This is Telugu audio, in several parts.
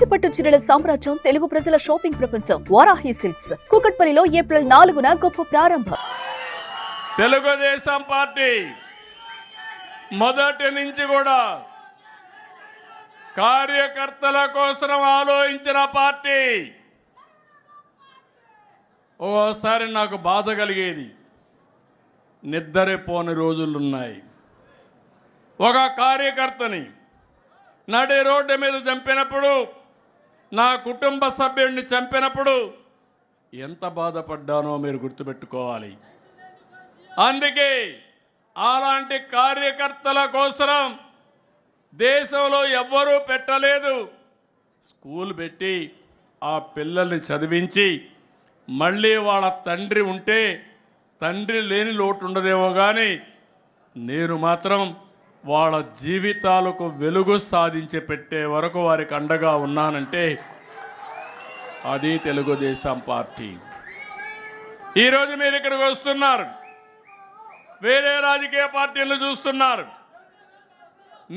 కంచిపట్టు చీరల సామ్రాజ్యం, తెలుగు ప్రజల షాపింగ్ ప్రపంచం వారాహి సిల్క్స్. కూకట్పల్లిలో ఏప్రిల్ 4న గొప్ప ప్రారంభం. తెలుగుదేశం పార్టీ మొదటి నుంచి కూడా కార్యకర్తల కోసం ఆలోచించిన పార్టీ. ఓసారి నాకు బాధ కలిగేది, నిద్రపోని రోజులున్నాయి. ఒక కార్యకర్తని నడి రోడ్డు మీద చంపినప్పుడు, నా కుటుంబ సభ్యుడిని చంపినప్పుడు ఎంత బాధపడ్డానో మీరు గుర్తుపెట్టుకోవాలి. అందుకే అలాంటి కార్యకర్తల కోసం దేశంలో ఎవ్వరూ పెట్టలేదు. స్కూల్ పెట్టి ఆ పిల్లల్ని చదివించి మళ్ళీ వాళ్ళ తండ్రి ఉంటే తండ్రి లేని లోటు ఉండదేమో కానీ నేను మాత్రం వాళ్ళ జీవితాలకు వెలుగు సాధించి పెట్టే వరకు వారికి అండగా ఉన్నానంటే అది తెలుగుదేశం పార్టీ. ఈరోజు మీరు ఇక్కడికి వస్తున్నారు, వేరే రాజకీయ పార్టీలను చూస్తున్నారు.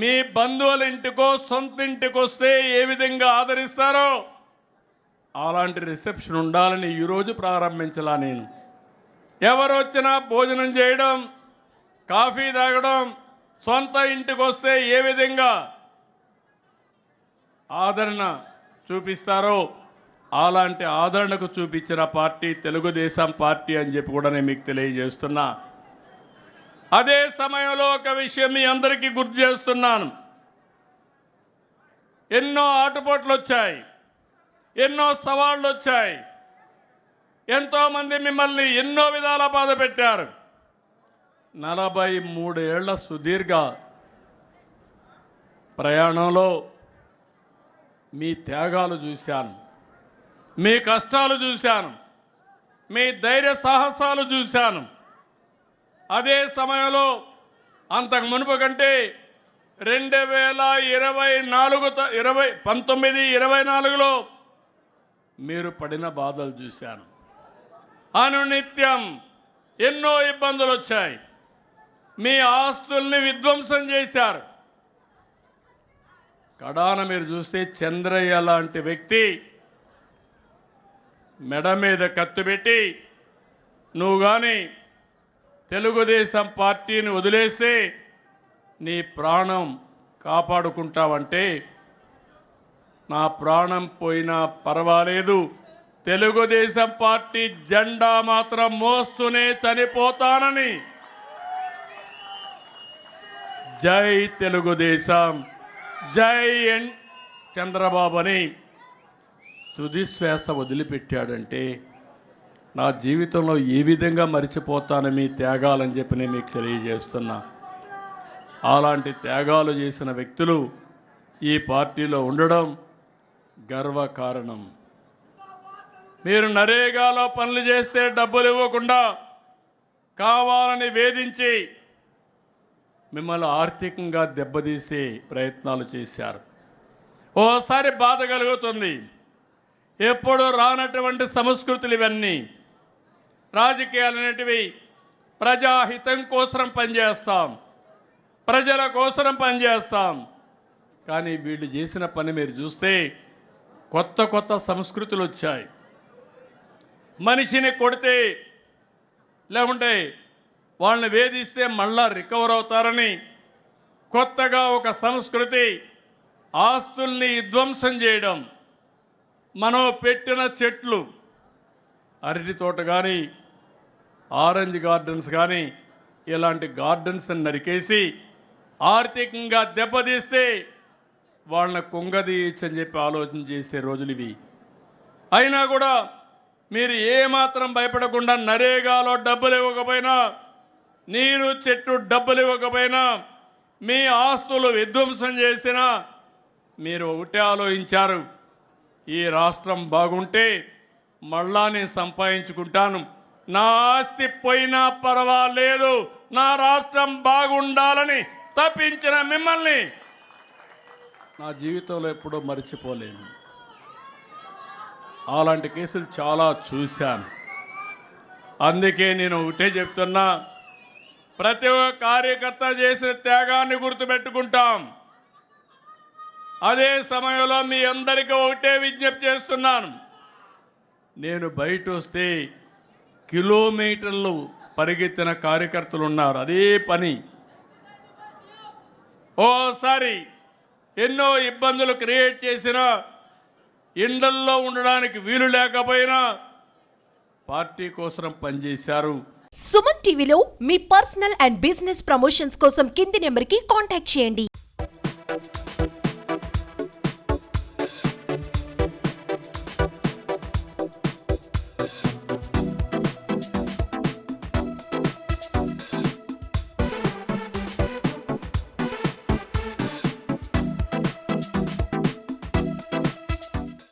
మీ బంధువుల ఇంటికో సొంత ఇంటికి వస్తే ఏ విధంగా ఆదరిస్తారో అలాంటి రిసెప్షన్ ఉండాలని ఈరోజు ప్రారంభించలా. నేను ఎవరు వచ్చినా భోజనం చేయడం, కాఫీ తాగడం, సొంత ఇంటికి వస్తే ఏ విధంగా ఆదరణ చూపిస్తారో అలాంటి ఆదరణకు చూపించిన పార్టీ తెలుగుదేశం పార్టీ అని చెప్పి కూడా నేను మీకు తెలియజేస్తున్నా. అదే సమయంలో ఒక విషయం మీ అందరికీ గుర్తు చేస్తున్నాను. ఎన్నో ఆటుపోట్లు వచ్చాయి, ఎన్నో సవాళ్ళు వచ్చాయి, ఎంతోమంది మిమ్మల్ని ఎన్నో విధాల బాధ పెట్టారు. 43 ఏళ్ల సుదీర్ఘ ప్రయాణంలో మీ త్యాగాలు చూశాను, మీ కష్టాలు చూశాను, మీ ధైర్య సాహసాలు చూశాను. అదే సమయంలో అంతకు మునుపు కంటే 2024లో మీరు పడిన బాధలు చూశాను. అనునిత్యం ఎన్నో ఇబ్బందులు వచ్చాయి. మీ ఆస్తుల్ని విధ్వంసం చేశారు. కడాన మీరు చూస్తే చంద్రయ్య లాంటి వ్యక్తి మెడ మీద కత్తి పెట్టి నువ్వు కానీ తెలుగుదేశం పార్టీని వదిలేస్తే నీ ప్రాణం కాపాడుకుంటావంటే నా ప్రాణం పోయినా పర్వాలేదు, తెలుగుదేశం పార్టీ జెండా మాత్రం మోస్తూనే చనిపోతానని జై తెలుగుదేశం, జై చంద్రబాబు అని తుది శ్వాస వదిలిపెట్టాడంటే నా జీవితంలో ఏ విధంగా మరిచిపోతాను మీ త్యాగాలని చెప్పి నేను మీకు తెలియజేస్తున్నా. అలాంటి త్యాగాలు చేసిన వ్యక్తులు ఈ పార్టీలో ఉండడం గర్వకారణం. మీరు నరేగాలో పనులు చేస్తే డబ్బులు ఇవ్వకుండా కావాలని వేధించి మిమ్మల్ని ఆర్థికంగా దెబ్బతీసే ప్రయత్నాలు చేశారు. ఓసారి బాధ కలుగుతుంది. ఎప్పుడు రానటువంటి సంస్కృతులు ఇవన్నీ. రాజకీయాలు అనేటివి ప్రజాహితం కోసం పనిచేస్తాం, ప్రజల కోసం పనిచేస్తాం. కానీ వీళ్ళు చేసిన పని మీరు చూస్తే కొత్త కొత్త సంస్కృతులు వచ్చాయి. మనిషిని కొడితే లేకుంటే వాళ్ళని వేధిస్తే మళ్ళా రికవర్ అవుతారని కొత్తగా ఒక సంస్కృతి. ఆస్తుల్ని విధ్వంసం చేయడం, మనం పెట్టిన చెట్లు, అరటి తోట కానీ ఆరెంజ్ గార్డెన్స్ కానీ ఇలాంటి గార్డెన్స్ నరికేసి ఆర్థికంగా దెబ్బతీస్తే వాళ్ళని కుంగదీయచ్చని చెప్పి ఆలోచన చేసే రోజులు ఇవి. అయినా కూడా మీరు ఏమాత్రం భయపడకుండా నరేగాలో డబ్బులు ఇవ్వకపోయినా, నీరు చెట్టు డబ్బులు ఇవ్వకపోయినా, మీ ఆస్తులు విధ్వంసం చేసినా మీరు ఒకటే ఆలోచించారు, ఈ రాష్ట్రం బాగుంటే మళ్ళా నేను సంపాదించుకుంటాను, నా ఆస్తి పోయినా పర్వాలేదు, నా రాష్ట్రం బాగుండాలని తప్పించిన మిమ్మల్ని నా జీవితంలో ఎప్పుడూ మర్చిపోలేను. అలాంటి కేసులు చాలా చూశాను. అందుకే నేను ఒకటే చెప్తున్నా, ప్రతి ఒక్క కార్యకర్త చేసిన త్యాగాన్ని గుర్తుపెట్టుకుంటాం. అదే సమయంలో మీ అందరికీ ఒకటే విజ్ఞప్తి చేస్తున్నాను. నేను బయట వస్తే కిలోమీటర్లు పరిగెత్తిన కార్యకర్తలు ఉన్నారు. అదే పని. ఓసారి ఎన్నో ఇబ్బందులు క్రియేట్ చేసిన, ఇండల్లో ఉండడానికి వీలు లేకపోయినా పార్టీ కోసం పనిచేశారు. సుమన్ టీవీలో మీ పర్సనల్ అండ్ బిజినెస్ ప్రమోషన్స్ కోసం కింది నెంబర్కి కాంటాక్ట్ చేయండి.